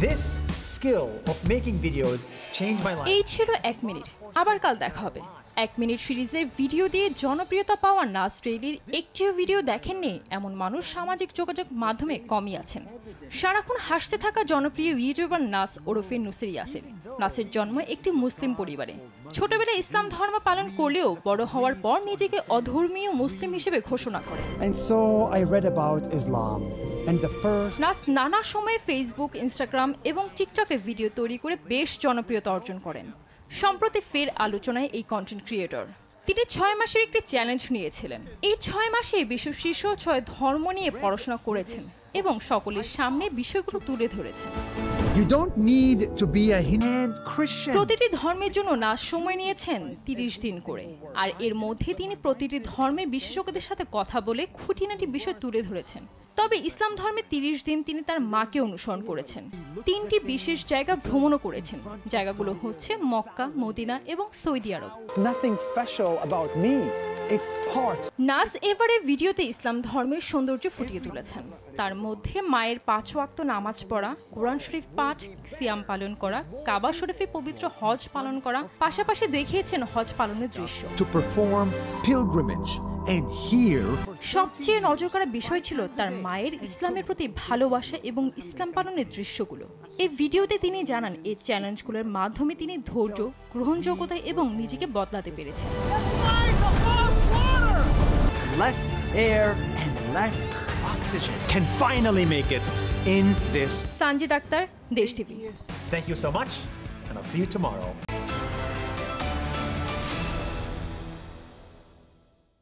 This skill of making videos changed my life. এই ছিল 1 minute. আবার কাল দেখা হবে। 1 মিনিট সিরিজের ভিডিও দিয়ে জনপ্রিয়তা পাওয়া নাস রেইলির একটিও ভিডিও দেখেননি এমন মানুষ সামাজিক যোগাযোগ মাধ্যমে কমই আছেন। সারাক্ষণ হাসতে থাকা জনপ্রিয় ইউটিউবার নাস ওরফে নুসের ইয়াসির। নাসের জন্ম একটি মুসলিম পরিবারে। ছোটবেলায় ইসলাম ধর্ম পালন করলেও বড় হওয়ার পর নিজেকে অধর্মীয় মুসলিম হিসেবে ঘোষণা করেন। And so I read about Islam. নাস নানা সময়ে ফেসবুক, ইনস্টাগ্রাম এবং টিকটকে ভিডিও তৈরি করে বেশ জনপ্রিয়তা অর্জন করেন। সম্প্রতি ফের আলোচনায় এই কন্টেন্ট ক্রিয়েটর। তিনি 6 মাসের একটি চ্যালেঞ্জ নিয়েছিলেন। এই 6 মাসে বিশ্ব শীর্ষ 6 ধর্ম নিয়ে পড়াশোনা করেছেন এবং সকলের সামনে বিষয়গুলো তুলে ধরেছেন। You don't need to be a Christian. প্রতিটি ধর্মের জন্য নাস সময় নিয়েছেন 30 দিন করে, আর এর মধ্যে তিনি প্রতিটি ধর্মের বিশেষজ্ঞদের সাথে কথা বলে খুঁটিনাটি বিষয় তুলে ধরেছেন। তবে ইসলাম ধর্মে 30 দিন তিনি তার মাকে অনুসরণ করেছেন। 3টি বিশেষ জায়গা ভ্রমণও করেছেন। জায়গাগুলো হচ্ছে মক্কা, মদিনা এবং Saudi Arab. Nothing special about me. It's part. নাস এবারে ভিডিওতে ইসলাম ধর্মের সৌন্দর্য ফুটিয়ে তুলেছেন। তার মধ্যে মায়ের 5 ওয়াক্ত নামাজ পড়া, কোরআন শরীফ পাঠ, সিয়াম পালন করা, কাবা শরীফে পবিত্র হজ পালন করা, পাশাপাশি দেখিয়েছেন হজ পালনের দৃশ্য। To perform pilgrimage and here সবচেয়ে নজর কাড়া বিষয় ছিল তার মায়ের ইসলামের প্রতি ভালোবাসা এবং ইসলাম পালনের দৃশ্যগুলো। এই ভিডিওতে তিনি জানান এই চ্যালেঞ্জগুলোর মাধ্যমে তিনি ধৈর্য, গ্রহণযোগ্যতা এবং নিজেকে বদলাতে পেরেছেন। less air and less oxygen can finally make it in this. Sanjid Akter, দেশ TV. Thank you so much, and I'll see you tomorrow.